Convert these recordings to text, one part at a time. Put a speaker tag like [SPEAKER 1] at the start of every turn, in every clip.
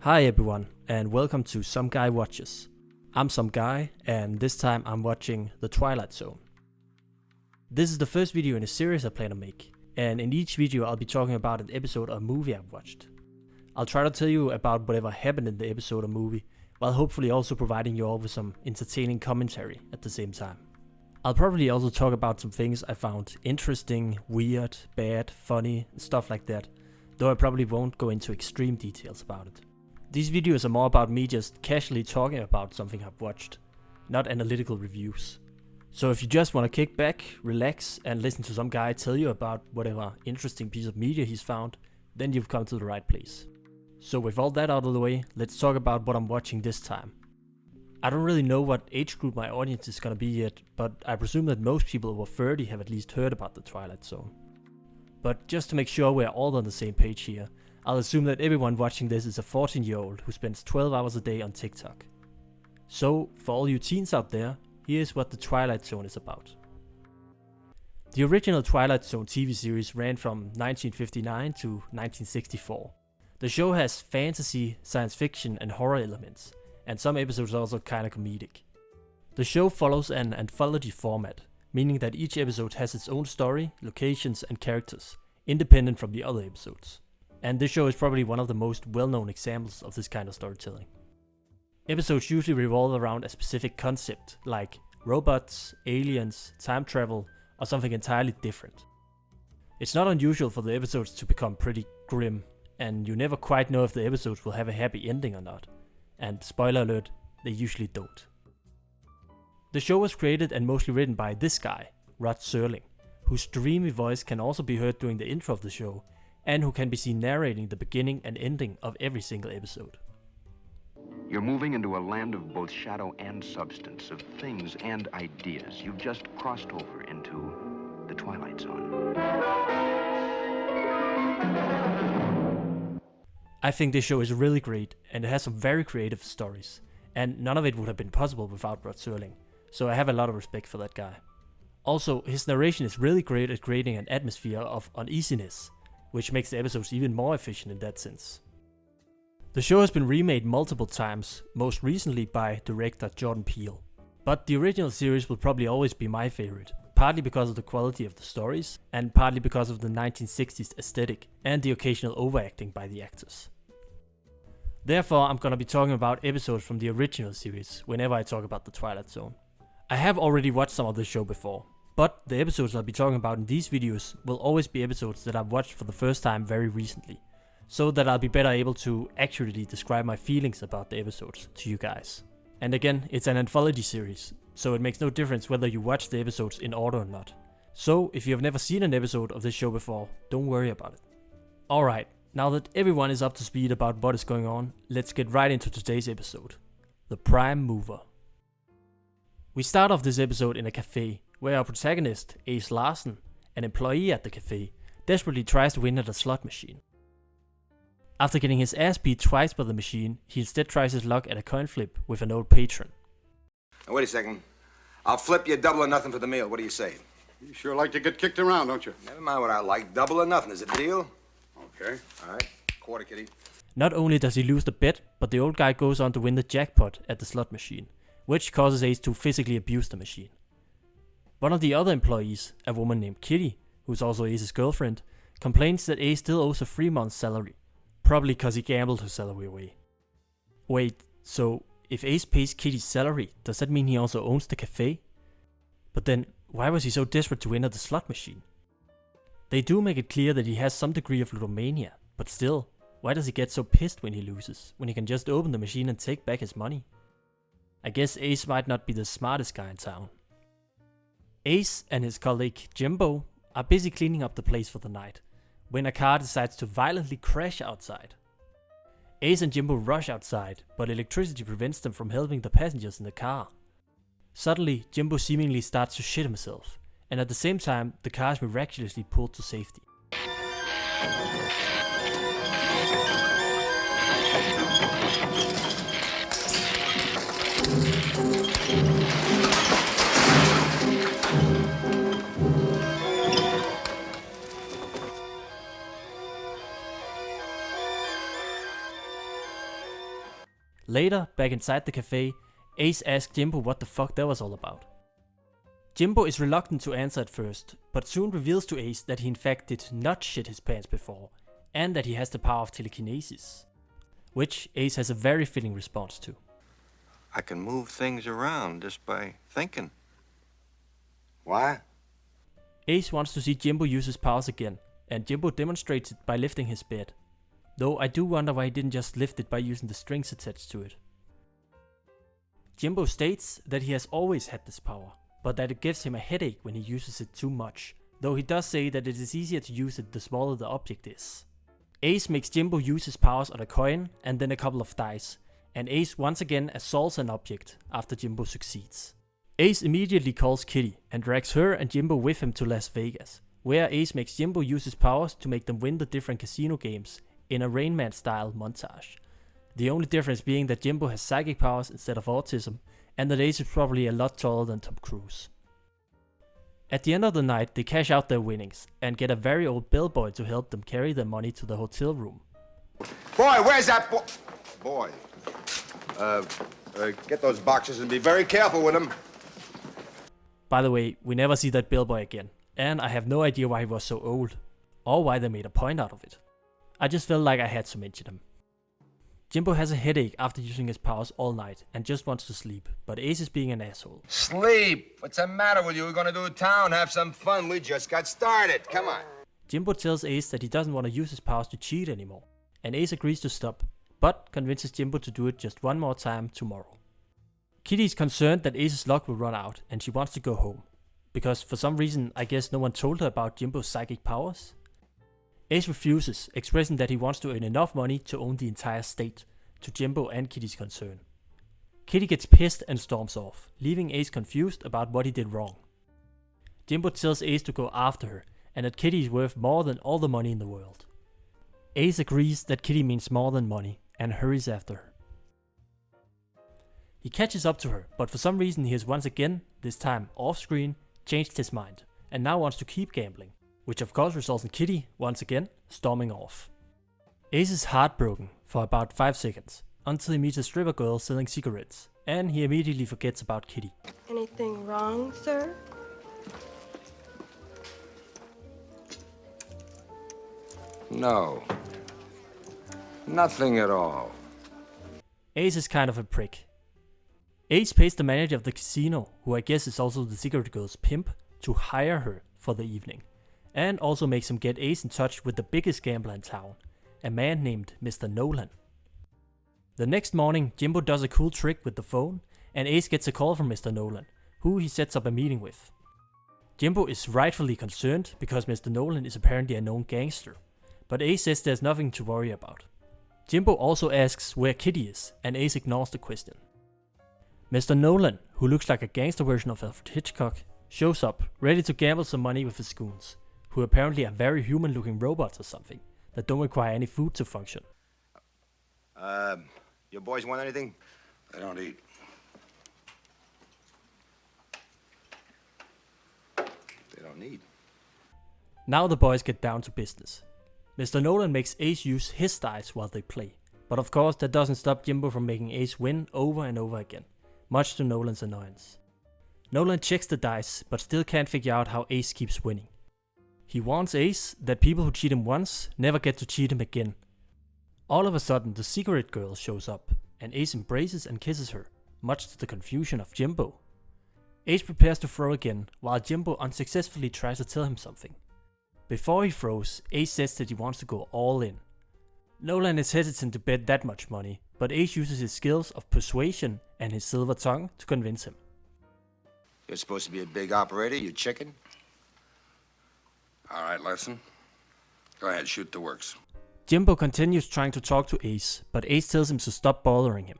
[SPEAKER 1] Hi everyone, and welcome to Some Guy Watches. I'm Some Guy, and this time I'm watching The Twilight Zone. This is the first video in a series I plan to make, and in each video I'll be talking about an episode or movie I've watched. I'll try to tell you about whatever happened in the episode or movie, while hopefully also providing you all with some entertaining commentary at the same time. I'll probably also talk about some things I found interesting, weird, bad, funny, and stuff like that, though I probably won't go into extreme details about it. These videos are more about me just casually talking about something I've watched, not analytical reviews. So if you just want to kick back, relax, and listen to some guy tell you about whatever interesting piece of media he's found, then you've come to the right place. So with all that out of the way, let's talk about what I'm watching this time. I don't really know what age group my audience is gonna be yet, but I presume that most people over 30 have at least heard about the Twilight Zone. But just to make sure we're all on the same page here, I'll assume that everyone watching this is a 14-year-old who spends 12 hours a day on TikTok. So, for all you teens out there, here's what the Twilight Zone is about. The original Twilight Zone TV series ran from 1959 to 1964. The show has fantasy, science fiction and horror elements, and some episodes are also kinda comedic. The show follows an anthology format, meaning that each episode has its own story, locations and characters, independent from the other episodes. And this show is probably one of the most well-known examples of this kind of storytelling. Episodes usually revolve around a specific concept, like robots, aliens, time travel, or something entirely different. It's not unusual for the episodes to become pretty grim, and you never quite know if the episodes will have a happy ending or not. And spoiler alert, they usually don't. The show was created and mostly written by this guy, Rod Serling, whose dreamy voice can also be heard during the intro of the show, and who can be seen narrating the beginning and ending of every single episode.
[SPEAKER 2] You're moving into a land of both shadow and substance, of things and ideas. You've just crossed over into the Twilight Zone.
[SPEAKER 1] I think this show is really great, and it has some very creative stories, and none of it would have been possible without Rod Serling, so I have a lot of respect for that guy. Also, his narration is really great at creating an atmosphere of uneasiness, which makes the episodes even more efficient in that sense. The show has been remade multiple times, most recently by director Jordan Peele. But the original series will probably always be my favorite, partly because of the quality of the stories, and partly because of the 1960s aesthetic and the occasional overacting by the actors. Therefore, I'm gonna be talking about episodes from the original series whenever I talk about the Twilight Zone. I have already watched some of the show before, but the episodes I'll be talking about in these videos will always be episodes that I've watched for the first time very recently, so that I'll be better able to accurately describe my feelings about the episodes to you guys. And again, it's an anthology series, so it makes no difference whether you watch the episodes in order or not. So if you have never seen an episode of this show before, don't worry about it. Alright, now that everyone is up to speed about what is going on, let's get right into today's episode. The Prime Mover. We start off this episode in a cafe, where our protagonist, Ace Larson, an employee at the cafe, desperately tries to win at a slot machine. After getting his ass beat twice by the machine, he instead tries his luck at a coin flip with an old patron.
[SPEAKER 3] Now, wait a second. I'll flip you double or nothing for the meal. What do you say?
[SPEAKER 4] You sure like to get kicked around, don't you?
[SPEAKER 3] Never mind what I like. Double or nothing. Is it a deal?
[SPEAKER 4] Okay.
[SPEAKER 3] All right. Quarter, kitty.
[SPEAKER 1] Not only does he lose the bet, but the old guy goes on to win the jackpot at the slot machine, which causes Ace to physically abuse the machine. One of the other employees, a woman named Kitty, who's also Ace's girlfriend, complains that Ace still owes a 3 months salary, probably cause he gambled her salary away. Wait, so if Ace pays Kitty's salary, does that mean he also owns the cafe? But then, why was he so desperate to win at the slot machine? They do make it clear that he has some degree of ludomania, but still, why does he get so pissed when he loses, when he can just open the machine and take back his money? I guess Ace might not be the smartest guy in town. Ace and his colleague Jimbo are busy cleaning up the place for the night, when a car decides to violently crash outside. Ace and Jimbo rush outside, but electricity prevents them from helping the passengers in the car. Suddenly, Jimbo seemingly starts to shit himself, and at the same time, the car is miraculously pulled to safety. Later, back inside the cafe, Ace asks Jimbo what the fuck that was all about. Jimbo is reluctant to answer at first, but soon reveals to Ace that he in fact did not shit his pants before, and that he has the power of telekinesis, which Ace has a very fitting response to.
[SPEAKER 5] I can move things around just by thinking.
[SPEAKER 3] What?
[SPEAKER 1] Ace wants to see Jimbo use his powers again, and Jimbo demonstrates it by lifting his bed. Though I do wonder why he didn't just lift it by using the strings attached to it. Jimbo states that he has always had this power, but that it gives him a headache when he uses it too much, though he does say that it is easier to use it the smaller the object is. Ace makes Jimbo use his powers on a coin and then a couple of dice, and Ace once again assaults an object after Jimbo succeeds. Ace immediately calls Kitty and drags her and Jimbo with him to Las Vegas, where Ace makes Jimbo use his powers to make them win the different casino games in a Rain Man style montage. The only difference being that Jimbo has psychic powers instead of autism, and that Ace is probably a lot taller than Tom Cruise. At the end of the night, they cash out their winnings and get a very old bellboy to help them carry their money to the hotel room.
[SPEAKER 3] Boy, where's that boy? Get those boxes and be very careful with them.
[SPEAKER 1] By the way, we never see that bellboy again, and I have no idea why he was so old, or why they made a point out of it. I just felt like I had to mention him. Jimbo has a headache after using his powers all night and just wants to sleep, but Ace is being an asshole.
[SPEAKER 3] Sleep? What's the matter with you? We're gonna do a town, have some fun. We just got started. Come on.
[SPEAKER 1] Jimbo tells Ace that he doesn't want to use his powers to cheat anymore, and Ace agrees to stop, but convinces Jimbo to do it just one more time tomorrow. Kitty is concerned that Ace's luck will run out and she wants to go home, because for some reason I guess no one told her about Jimbo's psychic powers. Ace refuses, expressing that he wants to earn enough money to own the entire state, to Jimbo and Kitty's concern. Kitty gets pissed and storms off, leaving Ace confused about what he did wrong. Jimbo tells Ace to go after her, and that Kitty is worth more than all the money in the world. Ace agrees that Kitty means more than money, and hurries after her. He catches up to her, but for some reason he has once again, this time off-screen, changed his mind, and now wants to keep gambling, which of course results in Kitty, once again, storming off. Ace is heartbroken for about 5 seconds, until he meets a stripper girl selling cigarettes, and he immediately forgets about Kitty.
[SPEAKER 6] Anything wrong, sir?
[SPEAKER 3] No. Nothing at all.
[SPEAKER 1] Ace is kind of a prick. Ace pays the manager of the casino, who I guess is also the cigarette girl's pimp, to hire her for the evening, and also makes him get Ace in touch with the biggest gambler in town, a man named Mr. Nolan. The next morning, Jimbo does a cool trick with the phone, and Ace gets a call from Mr. Nolan, who he sets up a meeting with. Jimbo is rightfully concerned because Mr. Nolan is apparently a known gangster, but Ace says there's nothing to worry about. Jimbo also asks where Kitty is, and Ace ignores the question. Mr. Nolan, who looks like a gangster version of Alfred Hitchcock, shows up, ready to gamble some money with his goons, who apparently are very human-looking robots or something, that don't require any food to function.
[SPEAKER 3] Your boys want anything?
[SPEAKER 4] They don't eat.
[SPEAKER 3] They don't need.
[SPEAKER 1] Now the boys get down to business. Mr. Nolan makes Ace use his dice while they play, but of course that doesn't stop Jimbo from making Ace win over and over again, much to Nolan's annoyance. Nolan checks the dice, but still can't figure out how Ace keeps winning. He warns Ace that people who cheat him once never get to cheat him again. All of a sudden the cigarette girl shows up, and Ace embraces and kisses her, much to the confusion of Jimbo. Ace prepares to throw again, while Jimbo unsuccessfully tries to tell him something. Before he throws, Ace says that he wants to go all in. Nolan is hesitant to bet that much money, but Ace uses his skills of persuasion and his silver tongue to convince him.
[SPEAKER 3] You're supposed to be a big operator, you chicken.
[SPEAKER 4] All right, Larson. Go ahead, shoot the works.
[SPEAKER 1] Jimbo continues trying to talk to Ace, but Ace tells him to stop bothering him.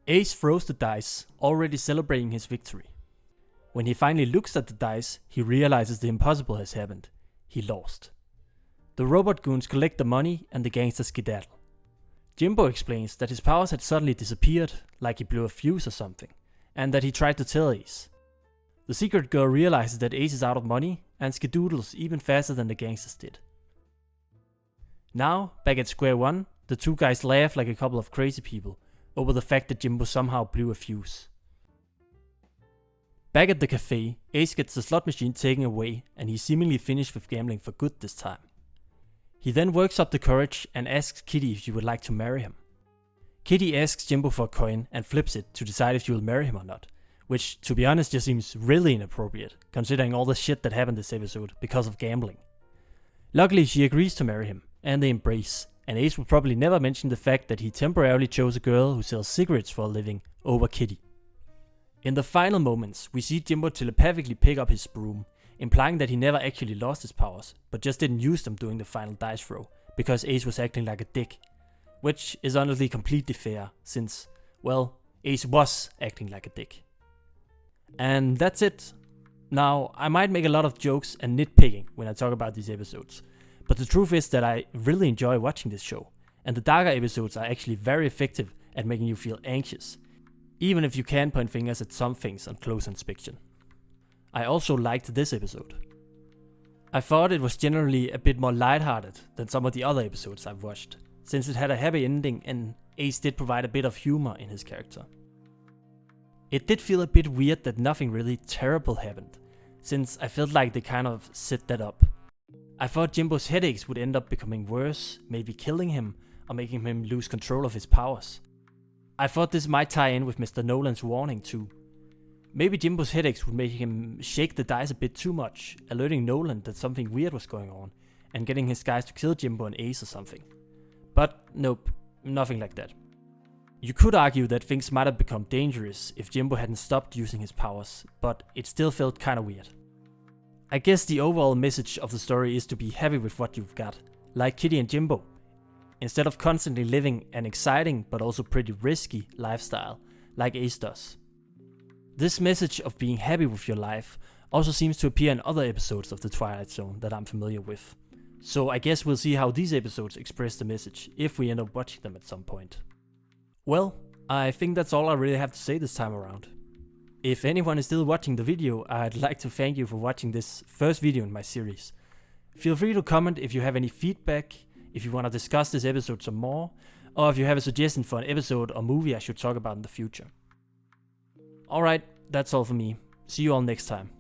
[SPEAKER 1] Ace throws the dice, already celebrating his victory. When he finally looks at the dice, he realizes the impossible has happened. He lost. The robot goons collect the money and the gangsters skedaddle. Jimbo explains that his powers had suddenly disappeared, like he blew a fuse or something, and that he tried to tell Ace. The secret girl realizes that Ace is out of money and skedoodles even faster than the gangsters did. Now, back at square one, the two guys laugh like a couple of crazy people, over the fact that Jimbo somehow blew a fuse. Back at the cafe, Ace gets the slot machine taken away and he's seemingly finished with gambling for good this time. He then works up the courage and asks Kitty if she would like to marry him. Kitty asks Jimbo for a coin and flips it to decide if she will marry him or not, which to be honest just seems really inappropriate, considering all the shit that happened this episode because of gambling. Luckily she agrees to marry him, and they embrace, and Ace will probably never mention the fact that he temporarily chose a girl who sells cigarettes for a living over Kitty. In the final moments, we see Jimbo telepathically pick up his broom, implying that he never actually lost his powers, but just didn't use them during the final dice throw, because Ace was acting like a dick. Which is honestly completely fair, since, well, Ace was acting like a dick. And that's it. Now, I might make a lot of jokes and nitpicking when I talk about these episodes, but the truth is that I really enjoy watching this show, and the darker episodes are actually very effective at making you feel anxious, even if you can point fingers at some things on close inspection. I also liked this episode. I thought it was generally a bit more lighthearted than some of the other episodes I've watched, since it had a happy ending and Ace did provide a bit of humor in his character. It did feel a bit weird that nothing really terrible happened, since I felt like they kind of set that up. I thought Jimbo's headaches would end up becoming worse, maybe killing him or making him lose control of his powers. I thought this might tie in with Mr. Nolan's warning too. Maybe Jimbo's headaches would make him shake the dice a bit too much, alerting Nolan that something weird was going on, and getting his guys to kill Jimbo and Ace or something. But nope, nothing like that. You could argue that things might have become dangerous if Jimbo hadn't stopped using his powers, but it still felt kinda weird. I guess the overall message of the story is to be happy with what you've got, like Kitty and Jimbo, instead of constantly living an exciting but also pretty risky lifestyle, like Ace does. This message of being happy with your life also seems to appear in other episodes of the Twilight Zone that I'm familiar with. So I guess we'll see how these episodes express the message, if we end up watching them at some point. Well, I think that's all I really have to say this time around. If anyone is still watching the video, I'd like to thank you for watching this first video in my series. Feel free to comment if you have any feedback, if you want to discuss this episode some more, or if you have a suggestion for an episode or movie I should talk about in the future. Alright, that's all for me. See you all next time.